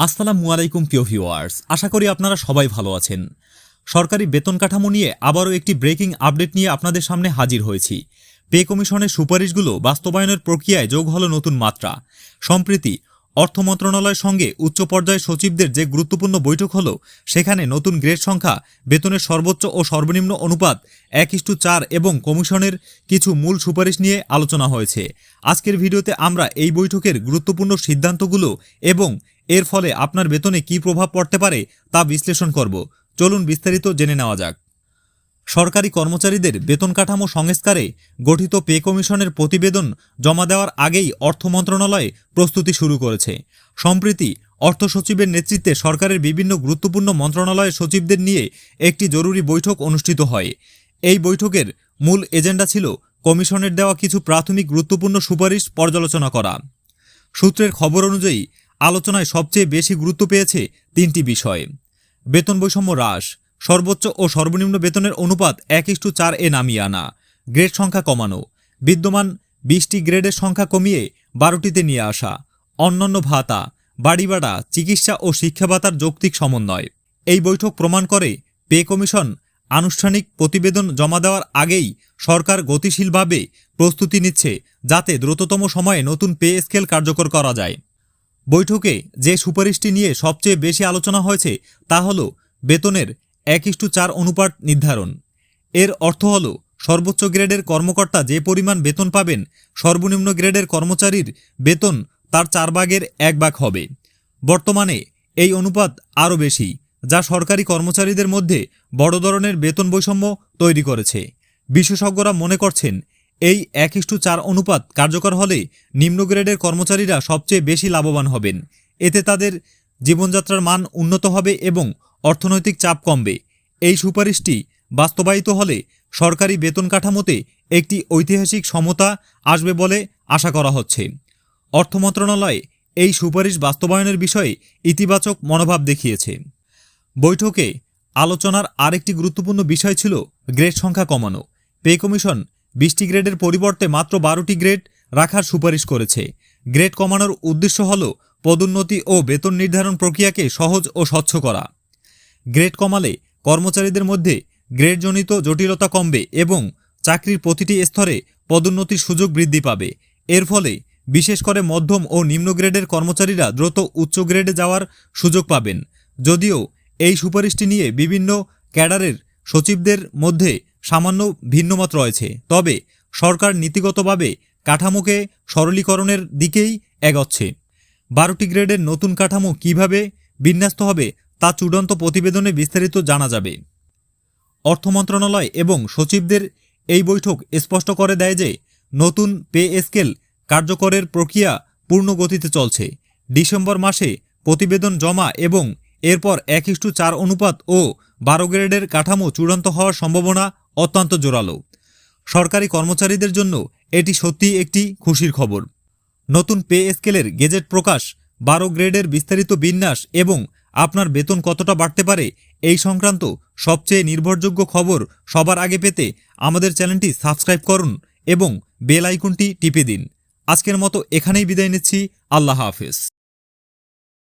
আসসালামু আলাইকুম প্রিয় ভিউয়ার্স, আশা করি আপনারা সবাই ভালো আছেন। সরকারি বেতন কাঠামো নিয়ে আবারও একটি ব্রেকিং আপডেট নিয়ে আপনাদের সামনে হাজির হয়েছি। পে কমিশনের সুপারিশগুলো বাস্তবায়নের প্রক্রিয়ায় যোগ হলো নতুন মাত্রা। সম্প্রতি অর্থ মন্ত্রণালয়ের সঙ্গে উচ্চ পর্যায়ের সচিবদের যে গুরুত্বপূর্ণ বৈঠক হলো, সেখানে নতুন গ্রেড সংখ্যা, বেতনের সর্বোচ্চ ও সর্বনিম্ন অনুপাত 1:4 এবং কমিশনের কিছু মূল সুপারিশ নিয়ে আলোচনা হয়েছে। আজকের ভিডিওতে আমরা এই বৈঠকের গুরুত্বপূর্ণ সিদ্ধান্তগুলো এবং এর ফলে আপনার বেতনে কী প্রভাব পড়তে পারে তা বিশ্লেষণ করব। চলুন বিস্তারিত জেনে নেওয়া যাক। সরকারি কর্মচারীদের বেতন কাঠামো সংস্কারে গঠিত পে কমিশনের প্রতিবেদন জমা দেওয়ার আগেই অর্থ মন্ত্রণালয় প্রস্তুতি শুরু করেছে। সম্প্রতি অর্থ সচিবের নেতৃত্বে সরকারের বিভিন্ন গুরুত্বপূর্ণ মন্ত্রণালয়ের সচিবদের নিয়ে একটি জরুরি বৈঠক অনুষ্ঠিত হয়। এই বৈঠকের মূল এজেন্ডা ছিল কমিশনের দেওয়া কিছু প্রাথমিক গুরুত্বপূর্ণ সুপারিশ পর্যালোচনা করা। সূত্রের খবর অনুযায়ী আলোচনায় সবচেয়ে বেশি গুরুত্ব পেয়েছে তিনটি বিষয়: বেতন বৈষম্য হ্রাস, সর্বোচ্চ ও সর্বনিম্ন বেতনের অনুপাত 1:4 নামিয়ে আনা, গ্রেড সংখ্যা কমানো, বিদ্যমান 20টি গ্রেডের সংখ্যা কমিয়ে 12টিতে নিয়ে আসা, অন্যান্য ভাতা, বাড়ি ভাড়া, চিকিৎসা ও শিক্ষা ভাতার যৌক্তিক সমন্বয়। এই বৈঠক প্রমাণ করে পে কমিশন আনুষ্ঠানিক প্রতিবেদন জমা দেওয়ার আগেই সরকার গতিশীলভাবে প্রস্তুতি নিচ্ছে, যাতে দ্রুততম সময়ে নতুন পে স্কেল কার্যকর করা যায়। বৈঠকে যে সুপারিশটি নিয়ে সবচেয়ে বেশি আলোচনা হয়েছে তা হল বেতনের 1:4 অনুপাত নির্ধারণ। এর অর্থ হল সর্বোচ্চ গ্রেডের কর্মকর্তা যে পরিমাণ বেতন পাবেন, সর্বনিম্ন গ্রেডের কর্মচারীর বেতন তার 4 ভাগের 1 ভাগ হবে। বর্তমানে এই অনুপাত আরও বেশি, যা সরকারি কর্মচারীদের মধ্যে বড় ধরনের বেতন বৈষম্য তৈরি করেছে। বিশেষজ্ঞরা মনে করছেন, এই 1:4 অনুপাত কার্যকর হলে নিম্ন গ্রেডের কর্মচারীরা সবচেয়ে বেশি লাভবান হবেন। এতে তাদের জীবনযাত্রার মান উন্নত হবে এবং অর্থনৈতিক চাপ কমবে। এই সুপারিশটি বাস্তবায়িত হলে সরকারি বেতন কাঠামোতে একটি ঐতিহাসিক সমতা আসবে বলে আশা করা হচ্ছে। অর্থ মন্ত্রণালয় এই সুপারিশ বাস্তবায়নের বিষয়ে ইতিবাচক মনোভাব দেখিয়েছে। বৈঠকে আলোচনার আরেকটি গুরুত্বপূর্ণ বিষয় ছিল গ্রেড সংখ্যা কমানো। পে কমিশন 20টি গ্রেডের পরিবর্তে মাত্র 12টি গ্রেড রাখার সুপারিশ করেছে। গ্রেড কমানোর উদ্দেশ্য হল পদোন্নতি ও বেতন নির্ধারণ প্রক্রিয়াকে সহজ ও স্বচ্ছ করা। গ্রেড কমালে কর্মচারীদের মধ্যে গ্রেডজনিত জটিলতা কমবে এবং চাকরির প্রতিটি স্তরে পদোন্নতির সুযোগ বৃদ্ধি পাবে। এর ফলে বিশেষ করে মধ্যম ও নিম্ন গ্রেডের কর্মচারীরা দ্রুত উচ্চ গ্রেডে যাওয়ার সুযোগ পাবেন। যদিও এই সুপারিশটি নিয়ে বিভিন্ন ক্যাডারের সচিবদের মধ্যে সামান্য ভিন্নমত রয়েছে, তবে সরকার নীতিগতভাবে কাঠামোকে সরলীকরণের দিকেই এগোচ্ছে। 12টি গ্রেডের নতুন কাঠামো কিভাবে বিন্যস্ত হবে তা চূড়ান্ত প্রতিবেদনে বিস্তারিত জানা যাবে। অর্থ মন্ত্রণালয় এবং সচিবদের এই বৈঠক স্পষ্ট করে দেয় যে নতুন পে স্কেল কার্যকরের প্রক্রিয়া পূর্ণ গতিতে চলছে। ডিসেম্বর মাসে প্রতিবেদন জমা এবং এরপর 1:4 অনুপাত ও 12 গ্রেডের কাঠামো চূড়ান্ত হওয়ার সম্ভাবনা অত্যন্ত জোরালো। সরকারি কর্মচারীদের জন্য এটি সত্যিই একটি খুশির খবর। নতুন পে স্কেলের গেজেট প্রকাশ, 12 গ্রেডের বিস্তারিত বিন্যাস এবং আপনার বেতন কতটা বাড়তে পারে এই সংক্রান্ত সবচেয়ে নির্ভরযোগ্য খবর সবার আগে পেতে আমাদের চ্যানেলটি সাবস্ক্রাইব করুন এবং বেল আইকনটি টিপে দিন। আজকের মতো এখানেই বিদায় নিচ্ছি। আল্লাহ হাফেজ।